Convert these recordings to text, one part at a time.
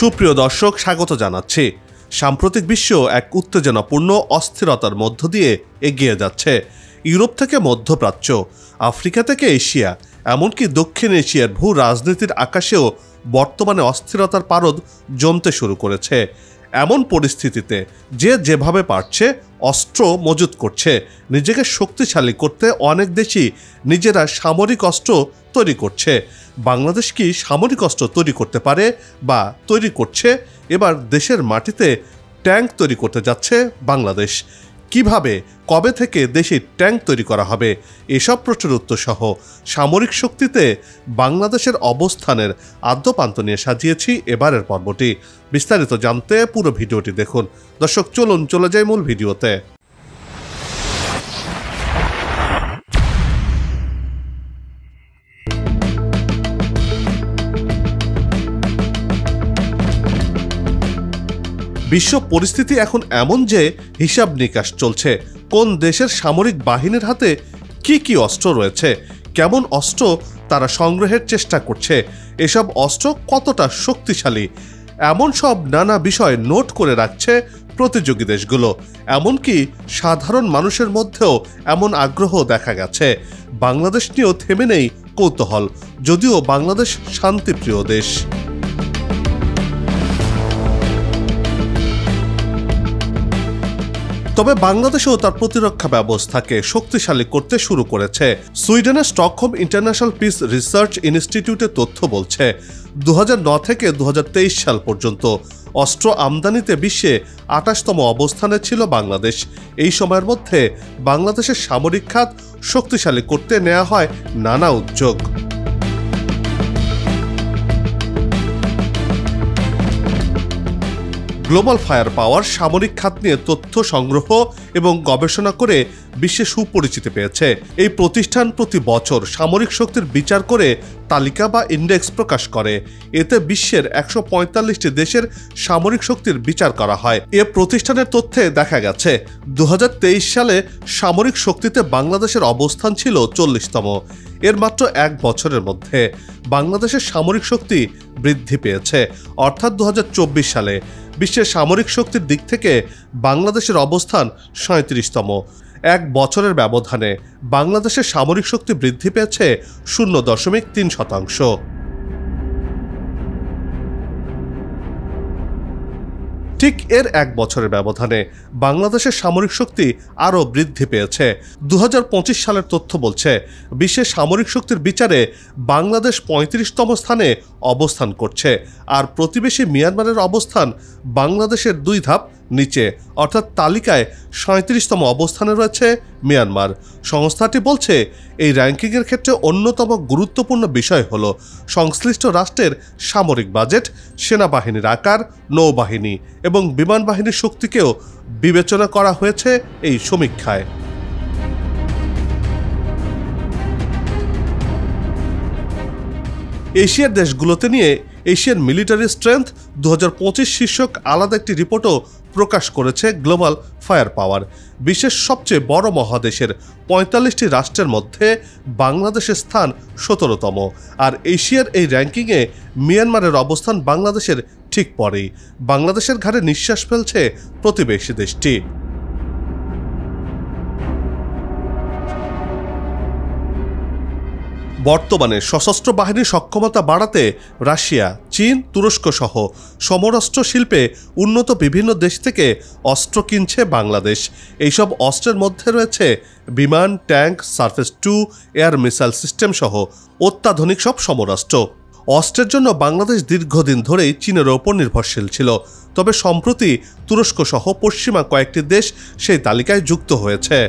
সুপ্রিয় দর্শক, স্বাগত জানাচ্ছি। সাম্প্রতিক বিশ্ব এক উত্তেজনাপূর্ণ অস্থিরতার মধ্য দিয়ে এগিয়ে যাচ্ছে। ইউরোপ থেকে মধ্যপ্রাচ্য, আফ্রিকা থেকে এশিয়া, এমনকি দক্ষিণ এশিয়ার ভূ রাজনীতির আকাশেও বর্তমানে অস্থিরতার পারদ জমতে শুরু করেছে। এমন পরিস্থিতিতে যে যেভাবে পারছে অস্ত্র মজুত করছে। নিজেকে শক্তিশালী করতে অনেক দেশই নিজেরা সামরিক অস্ত্র তৈরি করছে। বাংলাদেশ কি সামরিক অস্ত্র তৈরি করতে পারে বা তৈরি করছে? এবার দেশের মাটিতে ট্যাঙ্ক তৈরি করতে যাচ্ছে বাংলাদেশ। কিভাবে, কবে থেকে দেশে ট্যাঙ্ক তৈরি করা হবে, এসব প্রশ্নের উত্তর সহ সামরিক শক্তিতে বাংলাদেশের অবস্থানের আদ্যপান্ত নিয়ে সাজিয়েছি এবারের পর্বটি। বিস্তারিত জানতে পুরো ভিডিওটি দেখুন। দর্শক, চলুন চলে যাই মূল ভিডিওতে। বিশ্ব পরিস্থিতি এখন এমন যে হিসাব নিকাশ চলছে। কোন দেশের সামরিক বাহিনীর হাতে কি কি অস্ত্র রয়েছে, কেমন অস্ত্র তারা সংগ্রহের চেষ্টা করছে, এসব অস্ত্র কতটা শক্তিশালী, এমন সব নানা বিষয় নোট করে রাখছে প্রতিযোগী দেশগুলো। এমনকি সাধারণ মানুষের মধ্যেও এমন আগ্রহ দেখা গেছে। বাংলাদেশ নিয়েও থেমে নেই কৌতূহল, যদিও বাংলাদেশ শান্তিপ্রিয় দেশ। তবে বাংলাদেশেও তার প্রতিরক্ষা ব্যবস্থাকে শক্তিশালী করতে শুরু করেছে। সুইডেনের স্টকহোম ইন্টারন্যাশনাল পিস রিসার্চ ইনস্টিটিউটের তথ্য বলছে 2009 থেকে 2023 সাল পর্যন্ত অস্ত্র আমদানিতে বিশ্বে 28তম অবস্থানে ছিল বাংলাদেশ। এই সময়ের মধ্যে বাংলাদেশের সামরিক খাত শক্তিশালী করতে নেওয়া হয় নানা উদ্যোগ। গ্লোবাল ফায়ার পাওয়ার সামরিক খাত নিয়ে তথ্য সংগ্রহ এবং গবেষণা করে বিশ্বে সুপরিচিতি পেয়েছে। এই প্রতিষ্ঠান প্রতি বছর সামরিক শক্তির বিচার করে তালিকা বা ইন্ডেক্স প্রকাশ করে। এতে বিশ্বের 145টি দেশের সামরিক শক্তির বিচার করা হয়। এ প্রতিষ্ঠানের তথ্যে দেখা গেছে 2023 সালে সামরিক শক্তিতে বাংলাদেশের অবস্থান ছিল 40তম। এর মাত্র এক বছরের মধ্যে বাংলাদেশের সামরিক শক্তি বৃদ্ধি পেয়েছে। অর্থাৎ 2024 সালে বিশ্বের সামরিক শক্তির দিক থেকে বাংলাদেশের অবস্থান 37তম। এক বছরের ব্যবধানে বাংলাদেশের সামরিক শক্তি বৃদ্ধি পেয়েছে 0.3%। ঠিক এর এক বছরের ব্যবধানে বাংলাদেশের সামরিক শক্তি আরও বৃদ্ধি পেয়েছে। 2025 সালের তথ্য বলছে বিশ্বের সামরিক শক্তির বিচারে বাংলাদেশ 35তম স্থানে অবস্থান করছে, আর প্রতিবেশী মিয়ানমারের অবস্থান বাংলাদেশের 2 ধাপ নিচে, অর্থাৎ তালিকায় 37তম অবস্থানে রয়েছে মিয়ানমার। সংস্থাটি বলছে এই র্যাঙ্কিংয়ের ক্ষেত্রে অন্যতম গুরুত্বপূর্ণ বিষয় হল সংশ্লিষ্ট রাষ্ট্রের সামরিক বাজেট, সেনাবাহিনীর আকার, নৌবাহিনী এবং বিমান বাহিনীর শক্তিকেও বিবেচনা করা হয়েছে এই সমীক্ষায়। এশিয়ার দেশগুলোতে নিয়ে এশিয়ান মিলিটারি স্ট্রেংথ 2025 শীর্ষক আলাদা একটি রিপোর্টও প্রকাশ করেছে গ্লোবাল ফায়ার পাওয়ার। বিশ্বের সবচেয়ে বড় মহাদেশের 45টি রাষ্ট্রের মধ্যে বাংলাদেশের স্থান 17তম, আর এশিয়ার এই র্যাঙ্কিংয়ে মিয়ানমারের অবস্থান বাংলাদেশের ঠিক পরেই। বাংলাদেশের ঘাড়ে নিঃশ্বাস ফেলছে প্রতিবেশী দেশটি। বর্তমানে সশস্ত্র বাহিনীর সক্ষমতা বাড়াতে রাশিয়া, চীন, তুরস্ক সহ সমরাস্ত্র শিল্পে উন্নত বিভিন্ন দেশ থেকে অস্ত্র কিনছে বাংলাদেশ। এইসব অস্ত্রের মধ্যে রয়েছে বিমান, tank, surface 2 air missile system সহ অত্যাধুনিক সব সমরাস্ত্র। অস্ত্রের জন্য বাংলাদেশ দীর্ঘদিন ধরেই চীনের ওপর নির্ভরশীল ছিল, তবে সম্প্রতি তুরস্ক সহ পশ্চিমা কয়েকটি দেশ সেই তালিকায় যুক্ত হয়েছে।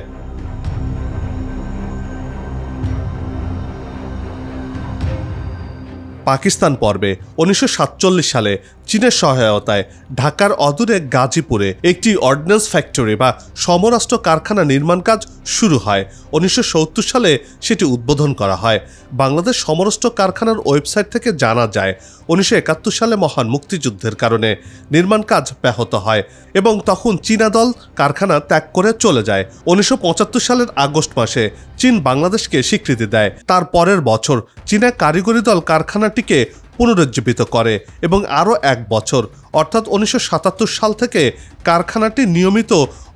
পাকিস্তান পর্বে 1947 সালে চীনের সহায়তায় ঢাকার অদূরে গাজীপুরে একটি অর্ডিন্যান্স ফ্যাক্টরি বা সমরাস্ত্র কারখানা নির্মাণ কাজ শুরু হয়। 1970 সালে সেটি উদ্বোধন করা হয়। বাংলাদেশ সমরাস্ত্র কারখানার ওয়েবসাইট থেকে জানা যায় 1971 সালে মহান মুক্তিযুদ্ধের কারণে নির্মাণ কাজ ব্যাহত হয় এবং তখন চীনা দল কারখানা ত্যাগ করে চলে যায়। 1975 সালের আগস্ট মাসে চীন বাংলাদেশকে স্বীকৃতি দেয়। তার পরের বছর চীনা কারিগরি দল কারখানাটিকে পুনরুজ্জীবিত করে এবং আরও 1 বছর অর্থাৎ 1977 সাল থেকে কারখানাটি নিয়মিত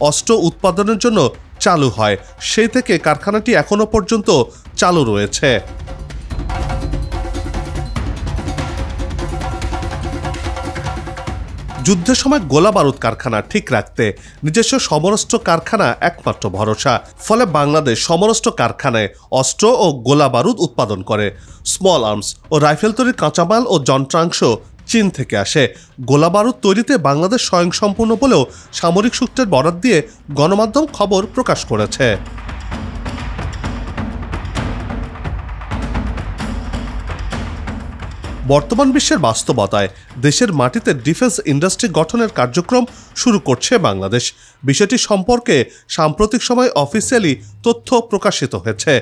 অস্ত্র উৎপাদনের জন্য চালু হয়। সেই থেকে কারখানাটি এখনো পর্যন্ত চালু রয়েছে। যুদ্ধের সময় গোলা বারুদ কারখানা ঠিক রাখতে নিজস্ব সমরাস্ত্র কারখানা একমাত্র ভরসা। ফলে বাংলাদেশ সমরাস্ত্র কারখানায় অস্ত্র ও গোলা বারুদ উৎপাদন করে। স্মল আর্মস ও রাইফেল তৈরির কাঁচামাল ও যন্ত্রাংশ চীন থেকে আসে। গোলা বারুদ তৈরিতে বাংলাদেশ স্বয়ংসম্পূর্ণ বলেও সামরিক সূত্রের বরাত দিয়ে গণমাধ্যম খবর প্রকাশ করেছে। বর্তমান বিশ্বের বাস্তবতায় দেশের মাটিতে ডিফেন্স ইন্ডাস্ট্রি গঠনের কার্যক্রম শুরু করছে বাংলাদেশ। বিষয়টি সম্পর্কে সাম্প্রতিক সময় অফিসিয়ালি তথ্য প্রকাশিত হয়েছে।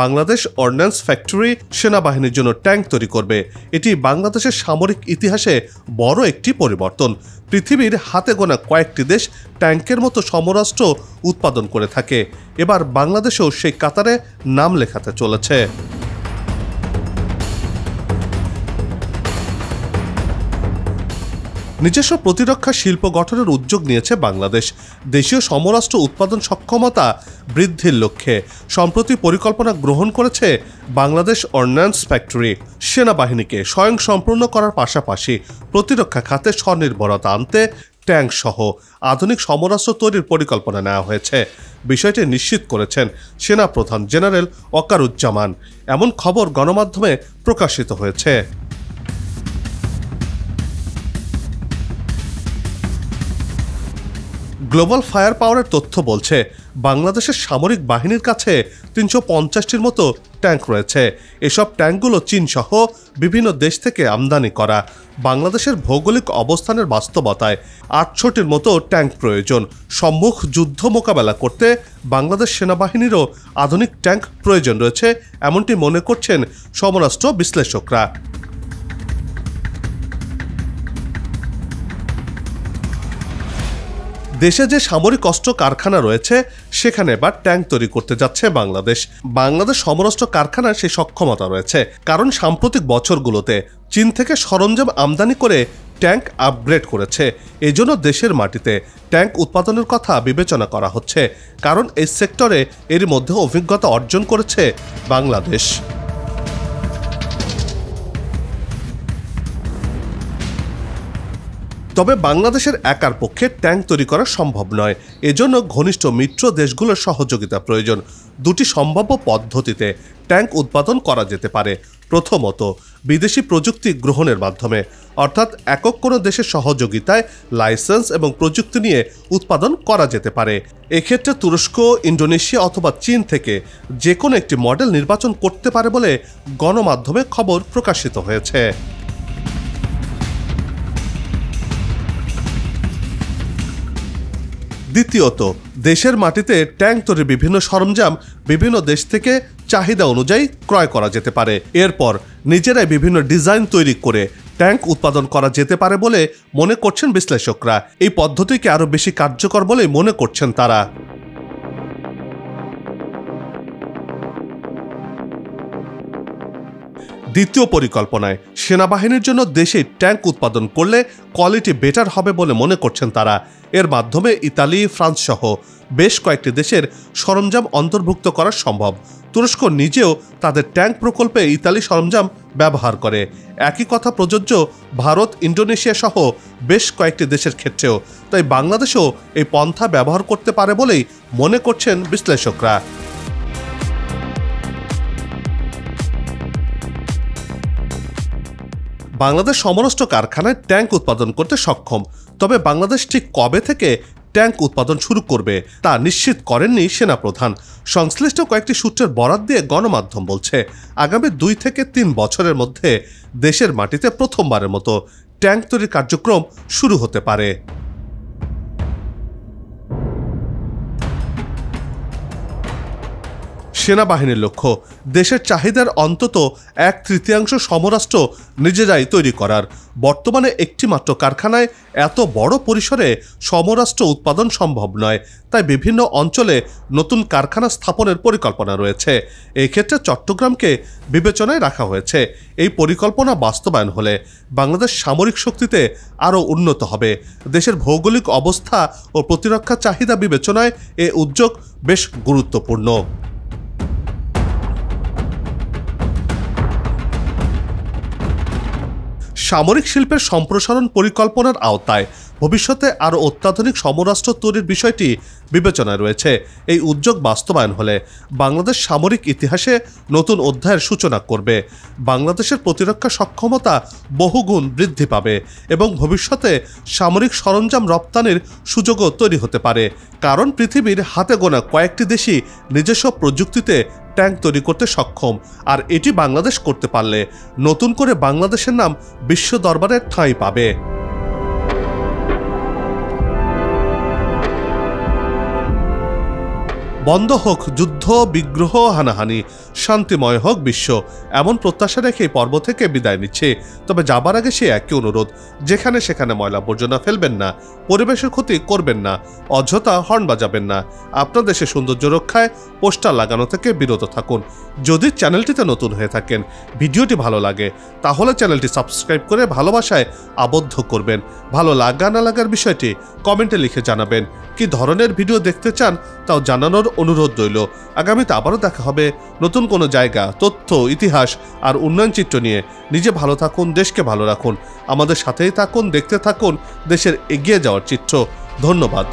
বাংলাদেশ অর্ডিন্যান্স ফ্যাক্টরি সেনাবাহিনীর জন্য ট্যাঙ্ক তৈরি করবে। এটি বাংলাদেশের সামরিক ইতিহাসে বড় একটি পরিবর্তন। পৃথিবীর হাতে গোনা কয়েকটি দেশ ট্যাঙ্কের মতো সমরাস্ত্র উৎপাদন করে থাকে। এবার বাংলাদেশেও সেই কাতারে নাম লেখাতে চলেছে। নিজস্ব প্রতিরক্ষা শিল্প গঠনের উদ্যোগ নিয়েছে বাংলাদেশ। দেশীয় সমরাস্ত্র উৎপাদন সক্ষমতা বৃদ্ধির লক্ষ্যে সম্প্রতি পরিকল্পনা গ্রহণ করেছে বাংলাদেশ অর্ডিন্যান্স ফ্যাক্টরি। সেনাবাহিনীকে স্বয়ংসম্পূর্ণ করার পাশাপাশি প্রতিরক্ষা খাতে স্বনির্ভরতা আনতে ট্যাঙ্ক সহ আধুনিক সমরাস্ত্র তৈরির পরিকল্পনা নেওয়া হয়েছে। বিষয়টি নিশ্চিত করেছেন সেনাপ্রধান জেনারেল ওয়াকারুজ্জামান। এমন খবর গণমাধ্যমে প্রকাশিত হয়েছে। গ্লোবাল ফায়ার পাওয়ারের তথ্য বলছে বাংলাদেশের সামরিক বাহিনীর কাছে 350টির মতো ট্যাঙ্ক রয়েছে। এসব ট্যাঙ্কগুলো চীন সহ বিভিন্ন দেশ থেকে আমদানি করা। বাংলাদেশের ভৌগোলিক অবস্থানের বাস্তবতায় 800টির মতো ট্যাঙ্ক প্রয়োজন। সম্মুখ যুদ্ধ মোকাবেলা করতে বাংলাদেশ সেনাবাহিনীরও আধুনিক ট্যাঙ্ক প্রয়োজন রয়েছে, এমনটি মনে করছেন সমরাস্ত্র বিশ্লেষকরা। দেশে যে সামরিক অস্ত্র কারখানা রয়েছে সেখানে এবার ট্যাঙ্ক তৈরি করতে যাচ্ছে বাংলাদেশ। বাংলাদেশ সমরাস্ত্র কারখানার সেই সক্ষমতা রয়েছে, কারণ সাম্প্রতিক বছরগুলোতে চীন থেকে সরঞ্জাম আমদানি করে ট্যাঙ্ক আপগ্রেড করেছে। এজন্য দেশের মাটিতে ট্যাঙ্ক উৎপাদনের কথা বিবেচনা করা হচ্ছে, কারণ এই সেক্টরে এর মধ্যে অভিজ্ঞতা অর্জন করেছে বাংলাদেশ। তবে বাংলাদেশের একার পক্ষে ট্যাঙ্ক তৈরি করা সম্ভব নয়। এজন্য ঘনিষ্ঠ মিত্র দেশগুলোর সহযোগিতা প্রয়োজন। দুটি সম্ভাব্য পদ্ধতিতে ট্যাঙ্ক উৎপাদন করা যেতে পারে। প্রথমত, বিদেশি প্রযুক্তি গ্রহণের মাধ্যমে, অর্থাৎ একক কোনো দেশের সহযোগিতায় লাইসেন্স এবং প্রযুক্তি নিয়ে উৎপাদন করা যেতে পারে। এক্ষেত্রে তুরস্ক, ইন্দোনেশিয়া অথবা চীন থেকে যে কোনো একটি মডেল নির্বাচন করতে পারে বলে গণমাধ্যমে খবর প্রকাশিত হয়েছে। দ্বিতীয়ত, দেশের মাটিতে ট্যাঙ্ক তৈরির বিভিন্ন সরঞ্জাম বিভিন্ন দেশ থেকে চাহিদা অনুযায়ী ক্রয় করা যেতে পারে। এরপর নিজেরাই বিভিন্ন ডিজাইন তৈরি করে ট্যাঙ্ক উৎপাদন করা যেতে পারে বলে মনে করছেন বিশ্লেষকরা। এই পদ্ধতিকে আরও বেশি কার্যকর বলে মনে করছেন তারা। দ্বিতীয় পরিকল্পনায় সেনাবাহিনীর জন্য দেশে ট্যাঙ্ক উৎপাদন করলে কোয়ালিটি বেটার হবে বলে মনে করছেন তারা। এর মাধ্যমে ইতালি, ফ্রান্স সহ বেশ কয়েকটি দেশের সরঞ্জাম অন্তর্ভুক্ত করা সম্ভব। তুরস্ক নিজেও তাদের ট্যাঙ্ক প্রকল্পে ইতালি সরঞ্জাম ব্যবহার করে। একই কথা প্রযোজ্য ভারত, ইন্দোনেশিয়া সহ বেশ কয়েকটি দেশের ক্ষেত্রেও। তাই বাংলাদেশও এই পন্থা ব্যবহার করতে পারে বলেই মনে করছেন বিশ্লেষকরা। বাংলাদেশ সমরাস্ত্র কারখানায় ট্যাঙ্ক উৎপাদন করতে সক্ষম, তবে বাংলাদেশ ঠিক কবে থেকে ট্যাঙ্ক উৎপাদন শুরু করবে তা নিশ্চিত করেননি সেনাপ্রধান। সংশ্লিষ্ট কয়েকটি সূত্রের বরাত দিয়ে গণমাধ্যম বলছে, আগামী 2 থেকে 3 বছরের মধ্যে দেশের মাটিতে প্রথমবারের মতো ট্যাঙ্ক তৈরির কার্যক্রম শুরু হতে পারে। সেনাবাহিনীর লক্ষ্য দেশের চাহিদার অন্তত 1/3 সমরাস্ত্র নিজেরাই তৈরি করার। বর্তমানে একটি মাত্র কারখানায় এত বড় পরিসরে সমরাস্ত্র উৎপাদন সম্ভব নয়, তাই বিভিন্ন অঞ্চলে নতুন কারখানা স্থাপনের পরিকল্পনা রয়েছে। এই ক্ষেত্রে চট্টগ্রামকে বিবেচনায় রাখা হয়েছে। এই পরিকল্পনা বাস্তবায়ন হলে বাংলাদেশ সামরিক শক্তিতে আরও উন্নত হবে। দেশের ভৌগোলিক অবস্থা ও প্রতিরক্ষা চাহিদা বিবেচনায় এ উদ্যোগ বেশ গুরুত্বপূর্ণ। সামরিক শিল্পের সম্প্রসারণ পরিকল্পনার আওতায় ভবিষ্যতে আরও অত্যাধুনিক সমরাস্ত্র তৈরির বিষয়টি বিবেচনায় রয়েছে। এই উদ্যোগ বাস্তবায়ন হলে বাংলাদেশ সামরিক ইতিহাসে নতুন অধ্যায়ের সূচনা করবে। বাংলাদেশের প্রতিরক্ষা সক্ষমতা বহুগুণ বৃদ্ধি পাবে এবং ভবিষ্যতে সামরিক সরঞ্জাম রপ্তানির সুযোগও তৈরি হতে পারে, কারণ পৃথিবীর হাতে গোনা কয়েকটি দেশই নিজস্ব প্রযুক্তিতে ট্যাঙ্ক তৈরি করতে সক্ষম। আর এটি বাংলাদেশ করতে পারলে নতুন করে বাংলাদেশের নাম বিশ্ব দরবারে ঠাঁই পাবে। বন্ধ হোক যুদ্ধ, বিগ্রহ, হানাহানি, শান্তিময় হোক বিশ্ব, এমন প্রত্যাশা রেখে এই পর্ব থেকে বিদায় নিচ্ছে। তবে যাবার আগে সে একই অনুরোধ, যেখানে সেখানে ময়লা আবর্জনা ফেলবেন না, পরিবেশের ক্ষতি করবেন না, অযথা হর্ন বাজাবেন না, আপনার দেশের সৌন্দর্য রক্ষায় পোস্টার লাগানো থেকে বিরত থাকুন। যদি চ্যানেলটিতে নতুন হয়ে থাকেন, ভিডিওটি ভালো লাগে, তাহলে চ্যানেলটি সাবস্ক্রাইব করে ভালোবাসায় আবদ্ধ করবেন। ভালো লাগা না লাগার বিষয়টি কমেন্টে লিখে জানাবেন। কি ধরনের ভিডিও দেখতে চান তাও জানানোর অনুরোধ রইল। আগামীতে আবারও দেখা হবে নতুন কোনো জায়গা, তথ্য, ইতিহাস আর উন্নয়ন চিত্র নিয়ে। নিজে ভালো থাকুন, দেশকে ভালো রাখুন, আমাদের সাথেই থাকুন, দেখতে থাকুন দেশের এগিয়ে যাওয়ার চিত্র। ধন্যবাদ।